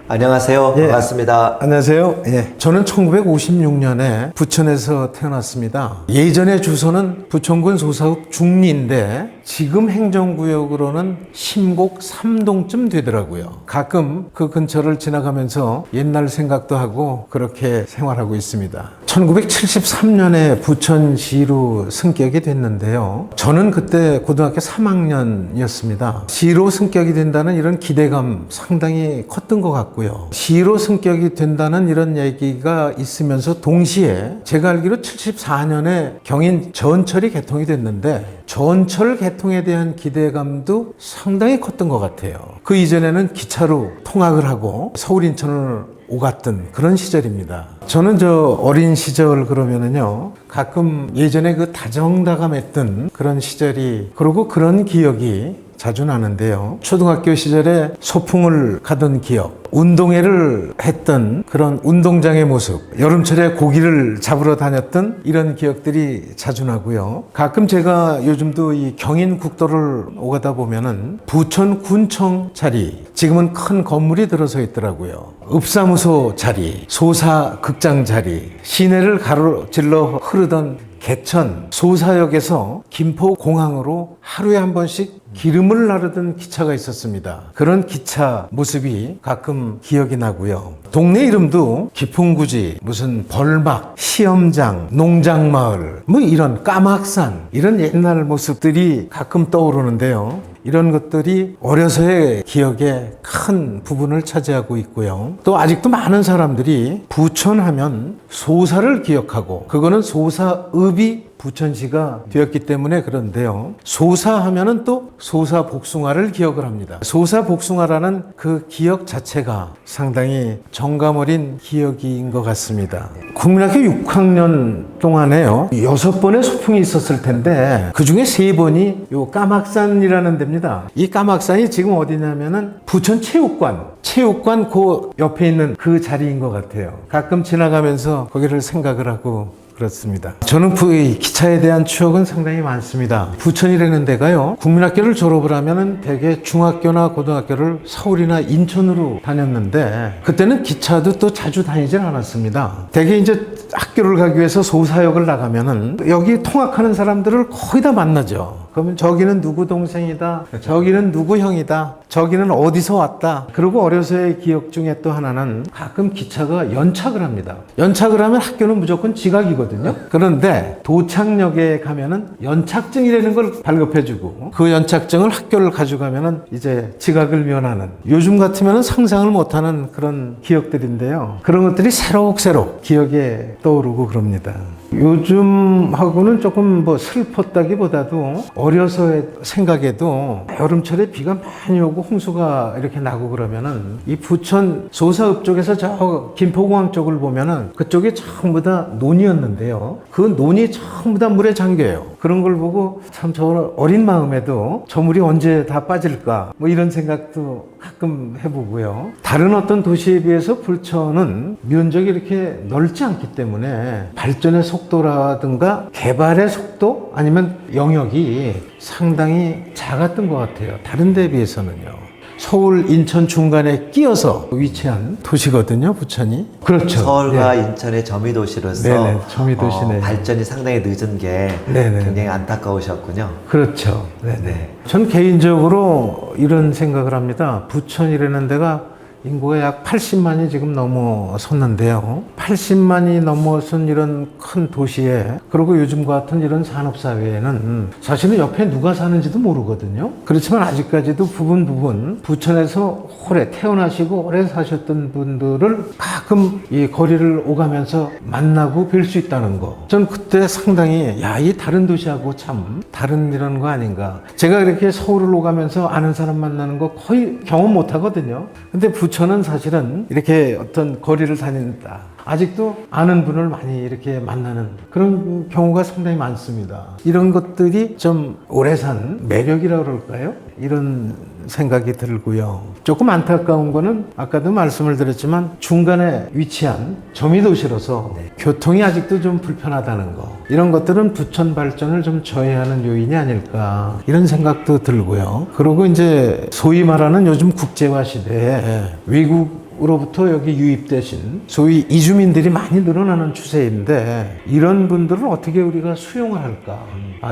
안녕하세요. 반갑습니다. 안녕하세요. 저는 1956년에 부천에서 태어났습니다. 예전의 주소는 부천군 소사읍 중리인데 지금 행정구역으로는 심곡 3동쯤 되더라고요. 가끔 그 근처를 지나가면서 옛날 생각도 하고 그렇게 생활하고 있습니다. 1973년에 부천시로 승격이 됐는데요. 저는 그때 고등학교 3학년이었습니다. 시로 승격이 된다는 이런 기대감 상당히 컸던 것 같고요. 시로 승격이 된다는 이런 얘기가 있으면서 동시에 제가 알기로 74년에 경인 전철이 개통이 됐는데 전철 개통에 대한 기대감도 상당히 컸던 것 같아요. 그 이전에는 기차로 통학을 하고 서울 인천을 오갔던 그런 시절입니다. 저는 어린 시절 그러면은요, 가끔 예전에 그 다정다감했던 그런 시절이, 그리고 그런 기억이 자주 나는데요. 초등학교 시절에 소풍을 가던 기억, 운동회를 했던 그런 운동장의 모습, 여름철에 고기를 잡으러 다녔던 이런 기억들이 자주 나고요. 가끔 제가 요즘도 이 경인국도를 오가다 보면은 부천군청 자리, 지금은 큰 건물이 들어서 있더라고요. 읍사무소 자리, 소사극장 자리, 시내를 가로질러 흐르던 개천, 소사역에서 김포공항으로 하루에 한 번씩 기름을 나르던 기차가 있었습니다. 그런 기차 모습이 가끔 기억이 나고요. 동네 이름도 기풍구지, 무슨 벌막, 시험장, 농장마을, 뭐 이런 까막산, 이런 옛날 모습들이 가끔 떠오르는데요. 이런 것들이 어려서의 기억에 큰 부분을 차지하고 있고요. 또 아직도 많은 사람들이 부천하면 소사를 기억하고, 그거는 소사읍이 부천시가 되었기 때문에 그런데요. 소사하면은 또 소사복숭아를 기억을 합니다. 소사복숭아라는 그 기억 자체가 상당히 정감 어린 기억인 것 같습니다. 국민학교 6학년 동안에요, 6번의 소풍이 있었을 텐데 그 중에 3번이 요 까막산이라는 데입니다. 이 까막산이 지금 어디냐면은 부천체육관 그 옆에 있는 그 자리인 것 같아요. 가끔 지나가면서 거기를 생각을 하고 그렇습니다. 저는 기차에 대한 추억은 상당히 많습니다. 부천이라는 데가요, 국민학교를 졸업을 하면은 대개 중학교나 고등학교를 서울이나 인천으로 다녔는데 그때는 기차도 또 자주 다니질 않았습니다. 대개 이제 학교를 가기 위해서 소사역을 나가면은 여기 통학하는 사람들을 거의 다 만나죠. 그러면 저기는 누구 동생이다, 저기는 누구 형이다, 저기는 어디서 왔다. 그리고 어려서의 기억 중에 또 하나는 가끔 기차가 연착을 합니다. 연착을 하면 학교는 무조건 지각이거든요. 그런데 도착역에 가면은 연착증이라는 걸 발급해주고, 그 연착증을 학교를 가져가면은 이제 지각을 면하는, 요즘 같으면은 상상을 못하는 그런 기억들인데요. 그런 것들이 새록새록 기억에 떠오르고 그럽니다. 요즘하고는 조금 슬펐다기보다도 어려서의 생각에도 여름철에 비가 많이 오고 홍수가 이렇게 나고 그러면은 이 부천 소사읍 쪽에서 저 김포공항 쪽을 보면은 그쪽이 전부 다 논이었는데요. 그 논이 전부 다 물에 잠겨요. 그런 걸 보고 참 저 어린 마음에도 저 물이 언제 다 빠질까 뭐 이런 생각도 가끔 해보고요. 다른 어떤 도시에 비해서 부천은 면적이 이렇게 넓지 않기 때문에 발전의 속도라든가 개발의 속도 아니면 영역이 상당히 작았던 것 같아요. 다른 데에 비해서는요. 서울, 인천 중간에 끼어서 위치한 도시거든요, 부천이. 그렇죠. 서울과 인천의 점유도시로서 네네, 점유도시네. 발전이 상당히 늦은 게 네네. 굉장히 안타까우셨군요. 그렇죠. 네네. 전 개인적으로 이런 생각을 합니다. 부천이라는 데가 인구가 약 80만이 지금 넘어섰는데요. 80만이 넘어선 이런 큰 도시에, 그리고 요즘 같은 이런 산업사회에는 사실은 옆에 누가 사는지도 모르거든요. 그렇지만 아직까지도 부분 부천에서 오래 태어나시고 오래 사셨던 분들을 가끔 이 거리를 오가면서 만나고 뵐 수 있다는 거. 전 그때 상당히 이 다른 도시하고 참 다른 이런 거 아닌가. 제가 이렇게 서울을 오가면서 아는 사람 만나는 거 거의 경험 못 하거든요. 근데 부천은 사실은 이렇게 어떤 거리를 다닌다, 아직도 아는 분을 많이 이렇게 만나는 그런 경우가 상당히 많습니다. 이런 것들이 좀 오래 산 매력이라고 그럴까요? 이런 생각이 들고요. 조금 안타까운 거는 아까도 말씀을 드렸지만 중간에 위치한 점유도시로서 교통이 아직도 좀 불편하다는 거, 이런 것들은 부천 발전을 좀 저해하는 요인이 아닐까 이런 생각도 들고요. 그리고 이제 소위 말하는 요즘 국제화 시대에 외국 외국으로부터 여기 유입되신 소위 이주민들이 많이 늘어나는 추세인데 이런 분들을 어떻게 우리가 수용을 할까?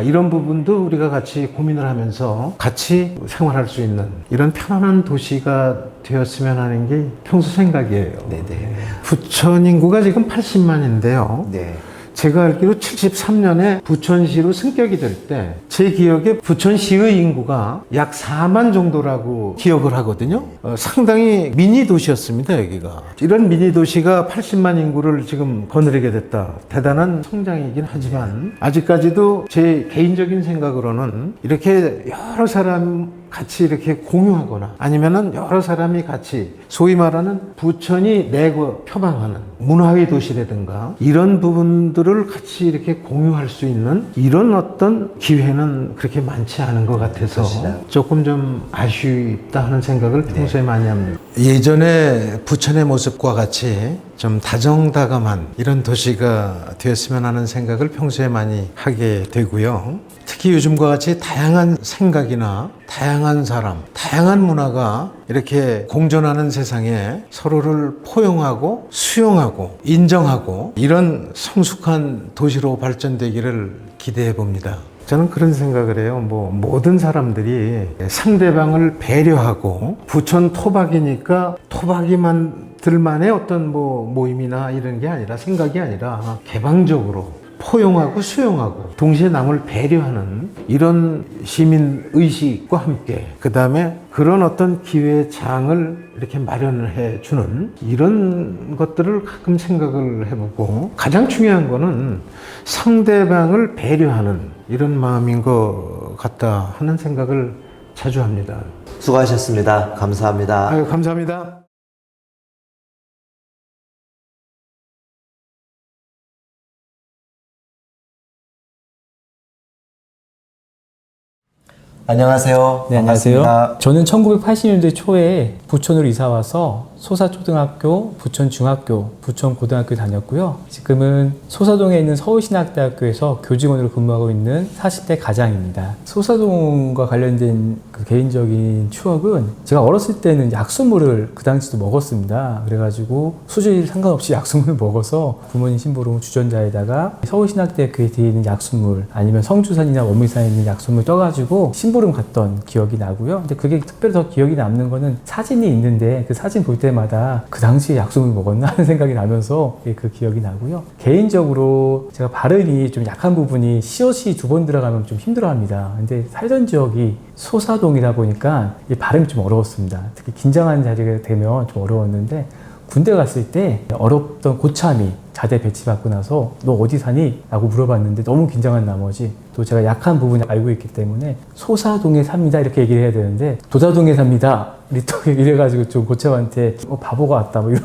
이런 부분도 우리가 같이 고민을 하면서 같이 생활할 수 있는 이런 편안한 도시가 되었으면 하는 게 평소 생각이에요. 네네. 부천 인구가 지금 80만인데요. 네. 제가 알기로 73년에 부천시로 승격이 될 때 제 기억에 부천시의 인구가 약 4만 정도라고 기억을 하거든요. 상당히 미니 도시였습니다, 여기가. 이런 미니 도시가 80만 인구를 지금 거느리게 됐다. 대단한 성장이긴 하지만 아직까지도 제 개인적인 생각으로는 이렇게 여러 사람 같이 이렇게 공유하거나 아니면은 여러 사람이 같이 소위 말하는 부천이 내고 표방하는 문화의 도시라든가 이런 부분들을 같이 이렇게 공유할 수 있는 이런 어떤 기회는 그렇게 많지 않은 것 같아서 조금 좀 아쉽다 하는 생각을 평소에 많이 합니다. 예전에 부천의 모습과 같이 좀 다정다감한 이런 도시가 되었으면 하는 생각을 평소에 많이 하게 되고요. 특히 요즘과 같이 다양한 생각이나 다양한 사람, 다양한 문화가 이렇게 공존하는 세상에 서로를 포용하고 수용하고 인정하고 이런 성숙한 도시로 발전되기를 기대해 봅니다. 저는 그런 생각을 해요. 모든 사람들이 상대방을 배려하고 부천 토박이니까 토박이만들만의 어떤 모임이나 이런 게 아니라 생각이 아니라 개방적으로 포용하고 수용하고 동시에 남을 배려하는 이런 시민 의식과 함께 그 다음에 그런 어떤 기회의 장을 이렇게 마련해 주는 이런 것들을 가끔 생각을 해보고 가장 중요한 거는 상대방을 배려하는 이런 마음인 것 같다 하는 생각을 자주 합니다. 수고하셨습니다. 감사합니다. 감사합니다. 안녕하세요. 네, 반갑습니다. 안녕하세요. 저는 1980년대 초에 부천으로 이사 와서 소사초등학교, 부천중학교, 부천고등학교 다녔고요. 지금은 소사동에 있는 서울신학대학교에서 교직원으로 근무하고 있는 40대 가장입니다. 소사동과 관련된 그 개인적인 추억은 제가 어렸을 때는 약수물을 그 당시도 먹었습니다. 그래가지고 수질 상관없이 약수물을 먹어서 부모님 심부름 주전자에다가 서울신학대학교에 뒤에 있는 약수물 아니면 성주산이나 원미산에 있는 약수물 떠가지고 심부름 갔던 기억이 나고요. 근데 그게 특별히 더 기억이 남는 거는 사진이 있는데 그 사진 볼 때마다 그 당시에 약수물 먹었나 하는 생각이 나면서 그 기억이 나고요. 개인적으로 제가 발음이 좀 약한 부분이 시옷이 두 번 들어가면 좀 힘들어 합니다. 근데 살던 지역이 소사동이다 보니까 이 발음이 좀 어려웠습니다. 특히 긴장한 자리가 되면 좀 어려웠는데 군대 갔을 때 어렵던 고참이 자대 배치받고 나서 너 어디 사니? 라고 물어봤는데 너무 긴장한 나머지 또 제가 약한 부분을 알고 있기 때문에 소사동에 삽니다 이렇게 얘기를 해야 되는데 도사동에 삽니다 이래가지고 좀 고참한테 바보가 왔다 뭐 이런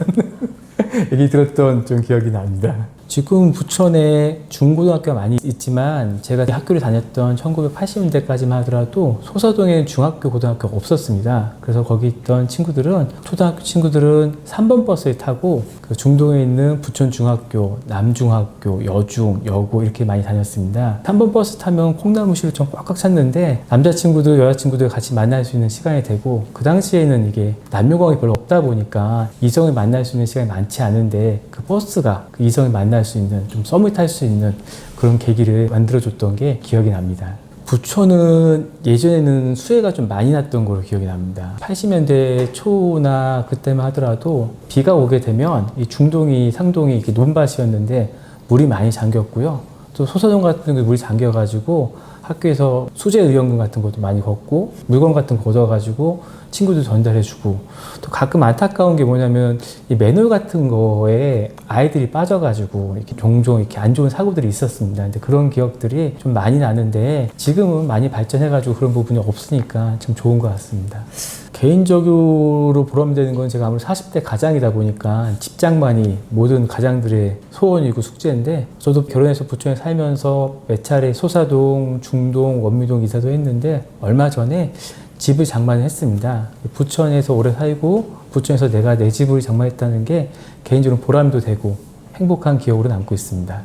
얘기 들었던 좀 기억이 납니다. 지금 부천에 중고등학교가 많이 있지만 제가 학교를 다녔던 1980년대까지만 하더라도 소사동에 중학교, 고등학교가 없었습니다. 그래서 거기 있던 친구들은 초등학교 친구들은 3번 버스를 타고 그 중동에 있는 부천중학교, 남중학교, 여중, 여고 이렇게 많이 다녔습니다. 3번 버스 타면 콩나물실을 좀 꽉꽉 찼는데 남자친구들, 여자친구들 같이 만날 수 있는 시간이 되고 그 당시에는 이게 남녀공학이 별로 없다 보니까 이성을 만날 수 있는 시간이 많지 않은데 그 버스가 그 이성을 만날 수 있는 좀 썸을 탈 수 있는 그런 계기를 만들어줬던 게 기억이 납니다. 부천은 예전에는 수해가 좀 많이 났던 걸로 기억이 납니다. 80년대 초나 그때만 하더라도 비가 오게 되면 이 중동이 상동이 이렇게 논밭이었는데 물이 많이 잠겼고요. 또 소사동 같은 게 물이 잠겨가지고 학교에서 수제 의원금 같은 것도 많이 걷고 물건 같은 거 걷어가지고 친구들 전달해주고 또 가끔 안타까운 게 뭐냐면 이 맨홀 같은 거에 아이들이 빠져가지고 이렇게 종종 이렇게 안 좋은 사고들이 있었습니다. 근데 그런 기억들이 좀 많이 나는데 지금은 많이 발전해가지고 그런 부분이 없으니까 참 좋은 것 같습니다. 개인적으로 보람되는 건 제가 아무래도 40대 가장이다 보니까 집장만이 모든 가장들의 소원이고 숙제인데 저도 결혼해서 부천에 살면서 몇 차례 소사동, 중동, 원미동 이사도 했는데 얼마 전에 집을 장만을 했습니다. 부천에서 오래 살고 부천에서 내가 내 집을 장만했다는 게 개인적으로 보람도 되고 행복한 기억으로 남고 있습니다.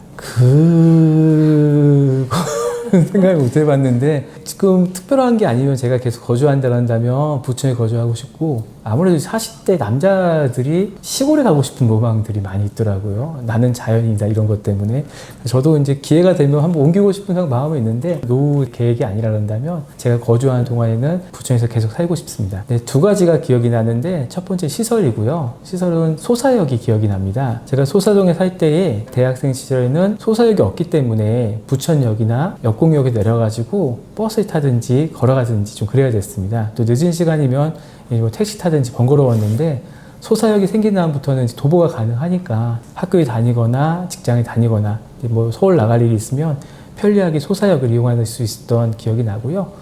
생각을 못 해봤는데 지금 특별한 게 아니면 제가 계속 거주한다면 부천에 거주하고 싶고 아무래도 40대 남자들이 시골에 가고 싶은 로망들이 많이 있더라고요. 나는 자연이다 이런 것 때문에. 저도 이제 기회가 되면 한번 옮기고 싶은 마음이 있는데 노후 계획이 아니라 그런다면 제가 거주하는 동안에는 부천에서 계속 살고 싶습니다. 네, 두 가지가 기억이 나는데 첫 번째 시설이고요. 시설은 소사역이 기억이 납니다. 제가 소사동에 살 때에 대학생 시절에는 소사역이 없기 때문에 부천역이나 역공역에 내려가지고 버스를 타든지 걸어가든지 좀 그래야 됐습니다. 또 늦은 시간이면 뭐 택시 타든지 번거로웠는데 소사역이 생긴 다음부터는 도보가 가능하니까 학교에 다니거나 직장에 다니거나 뭐 서울 나갈 일이 있으면 편리하게 소사역을 이용할 수 있었던 기억이 나고요.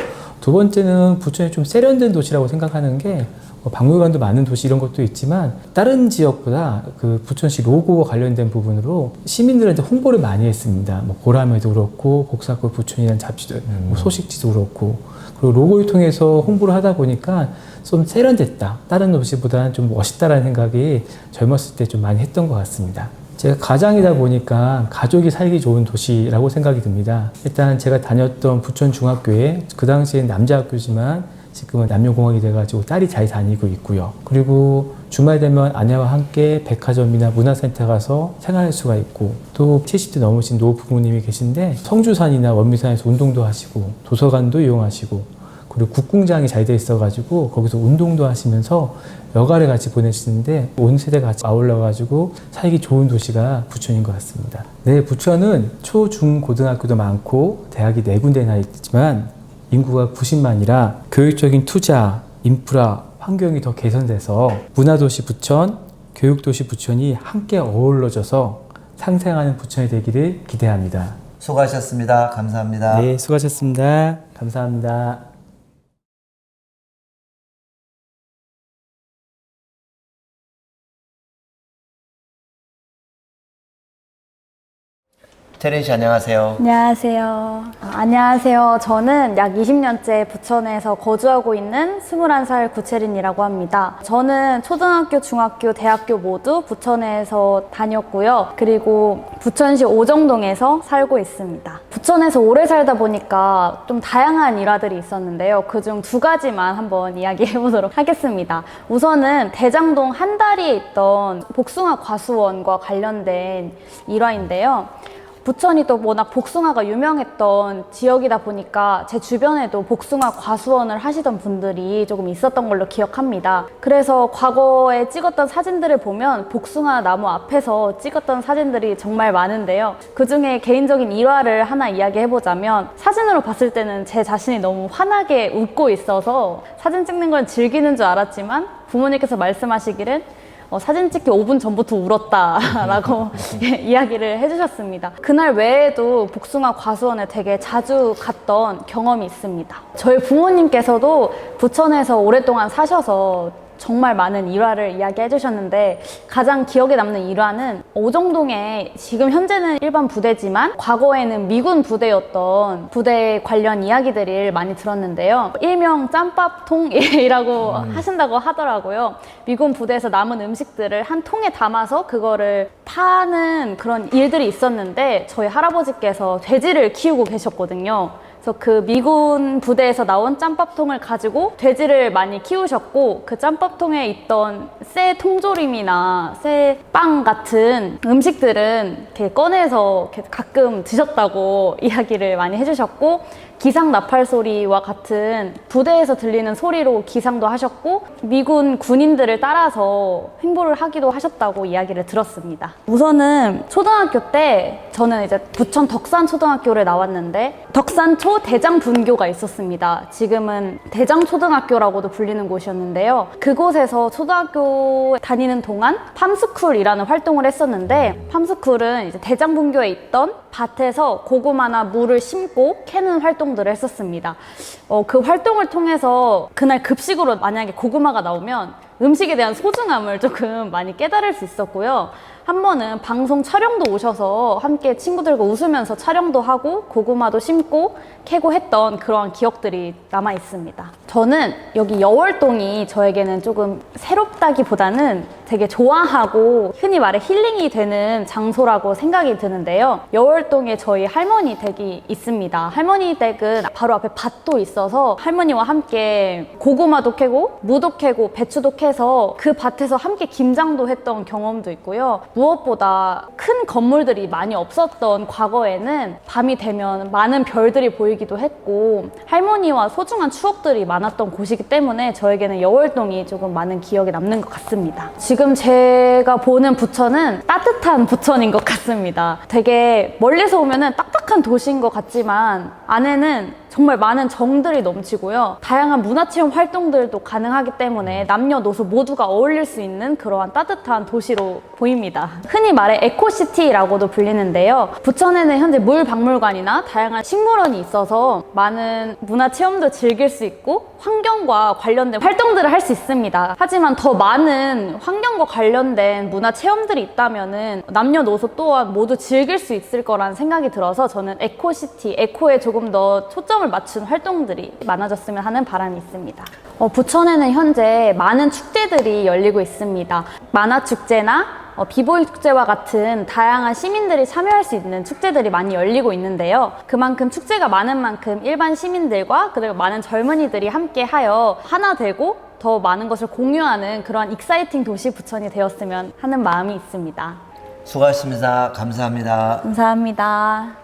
두 번째는 부천이 좀 세련된 도시라고 생각하는 게 박물관도 많은 도시 이런 것도 있지만 다른 지역보다 그 부천시 로고와 관련된 부분으로 시민들한테 홍보를 많이 했습니다. 뭐 보라매도 그렇고 복사골 부천이라는 잡지도 뭐 소식지도 그렇고 그리고 로고를 통해서 홍보를 하다 보니까 좀 세련됐다. 다른 도시보다는 좀 멋있다라는 생각이 젊었을 때 좀 많이 했던 것 같습니다. 제가 가장이다 보니까 가족이 살기 좋은 도시라고 생각이 듭니다. 일단 제가 다녔던 부천 중학교에 그 당시엔 남자 학교지만 지금은 남녀공학이 돼가지고 딸이 잘 다니고 있고요. 그리고 주말 되면 아내와 함께 백화점이나 문화센터 가서 생활할 수가 있고 또 70대 넘으신 노 부모님이 계신데 성주산이나 원미산에서 운동도 하시고 도서관도 이용하시고 그리고 국궁장이 잘 돼 있어가지고 거기서 운동도 하시면서 여가를 같이 보내시는데 온 세대가 같이 아울러가지고 살기 좋은 도시가 부천인 것 같습니다. 네, 부천은 초, 중, 고등학교도 많고 대학이 4군데나 있지만 인구가 90만이라 교육적인 투자, 인프라, 환경이 더 개선돼서 문화도시 부천, 교육도시 부천이 함께 어우러져서 상생하는 부천이 되기를 기대합니다. 수고하셨습니다. 감사합니다. 네, 수고하셨습니다. 감사합니다. 태린 씨 안녕하세요. 안녕하세요. 안녕하세요. 저는 약 20년째 부천에서 거주하고 있는 21살 구채린이라고 합니다. 저는 초등학교, 중학교, 대학교 모두 부천에서 다녔고요. 그리고 부천시 오정동에서 살고 있습니다. 부천에서 오래 살다 보니까 좀 다양한 일화들이 있었는데요. 그중 2가지만 한번 이야기해 보도록 하겠습니다. 우선은 대장동 한다리에 있던 복숭아 과수원과 관련된 일화인데요. 부천이 또 워낙 복숭아가 유명했던 지역이다 보니까 제 주변에도 복숭아 과수원을 하시던 분들이 조금 있었던 걸로 기억합니다. 그래서 과거에 찍었던 사진들을 보면 복숭아 나무 앞에서 찍었던 사진들이 정말 많은데요. 그중에 개인적인 일화를 하나 이야기해보자면 사진으로 봤을 때는 제 자신이 너무 환하게 웃고 있어서 사진 찍는 걸 즐기는 줄 알았지만 부모님께서 말씀하시기를 사진 찍기 5분 전부터 울었다라고 이야기를 해주셨습니다. 그날 외에도 복숭아 과수원에 되게 자주 갔던 경험이 있습니다. 저희 부모님께서도 부천에서 오랫동안 사셔서 정말 많은 일화를 이야기해 주셨는데 가장 기억에 남는 일화는 오정동에 지금 현재는 일반 부대지만 과거에는 미군 부대였던 부대 관련 이야기들을 많이 들었는데요. 일명 짬밥통이라고 하신다고 하더라고요. 미군 부대에서 남은 음식들을 한 통에 담아서 그거를 파는 그런 일들이 있었는데 저희 할아버지께서 돼지를 키우고 계셨거든요. 그래서 그 미군 부대에서 나온 짬밥통을 가지고 돼지를 많이 키우셨고 그 짬밥통에 있던 새 통조림이나 새 빵 같은 음식들은 이렇게 꺼내서 이렇게 가끔 드셨다고 이야기를 많이 해주셨고 기상 나팔 소리와 같은 부대에서 들리는 소리로 기상도 하셨고 미군 군인들을 따라서 행보를 하기도 하셨다고 이야기를 들었습니다. 우선은 초등학교 때 저는 이제 부천 덕산초등학교를 나왔는데 덕산초 대장분교가 있었습니다. 지금은 대장초등학교라고도 불리는 곳이었는데요. 그곳에서 초등학교 다니는 동안 팜스쿨이라는 활동을 했었는데 팜스쿨은 이제 대장분교에 있던 밭에서 고구마나 물을 심고 캐는 활동들을 했었습니다. 그 활동을 통해서 그날 급식으로 만약에 고구마가 나오면 음식에 대한 소중함을 조금 많이 깨달을 수 있었고요. 한 번은 방송 촬영도 오셔서 함께 친구들과 웃으면서 촬영도 하고 고구마도 심고 캐고 했던 그러한 기억들이 남아 있습니다. 저는 여기 여월동이 저에게는 조금 새롭다기보다는 되게 좋아하고 흔히 말해 힐링이 되는 장소라고 생각이 드는데요. 여월동에 저희 할머니 댁이 있습니다. 할머니 댁은 바로 앞에 밭도 있어서 할머니와 함께 고구마도 캐고 무도 캐고 배추도 캐서 밭에서 그 밭에서 함께 김장도 했던 경험도 있고요. 무엇보다 큰 건물들이 많이 없었던 과거에는 밤이 되면 많은 별들이 보이기도 했고 할머니와 소중한 추억들이 많았던 곳이기 때문에 저에게는 여월동이 조금 많은 기억에 남는 것 같습니다. 지금 제가 보는 부천은 따뜻한 부천인 것 같습니다. 되게 멀리서 오면은 딱딱한 도시인 것 같지만 안에는 정말 많은 정들이 넘치고요. 다양한 문화체험 활동들도 가능하기 때문에 남녀노소 모두가 어울릴 수 있는 그러한 따뜻한 도시로 보입니다. 흔히 말해 에코시티라고도 불리는데요. 부천에는 현재 물박물관이나 다양한 식물원이 있어서 많은 문화체험도 즐길 수 있고 환경과 관련된 활동들을 할 수 있습니다. 하지만 더 많은 환경과 관련된 문화체험들이 있다면 남녀노소 또한 모두 즐길 수 있을 거라는 생각이 들어서 저는 에코시티, 에코에 조금 더 초점을 맞춘 활동들이 많아졌으면 하는 바람이 있습니다. 부천에는 현재 많은 축제들이 열리고 있습니다. 만화축제나 비보이 축제와 같은 다양한 시민들이 참여할 수 있는 축제들이 많이 열리고 있는데요. 그만큼 축제가 많은 만큼 일반 시민들과 그리고 많은 젊은이들이 함께하여 하나 되고 더 많은 것을 공유하는 그런 익사이팅 도시 부천이 되었으면 하는 마음이 있습니다. 수고하셨습니다. 감사합니다. 감사합니다.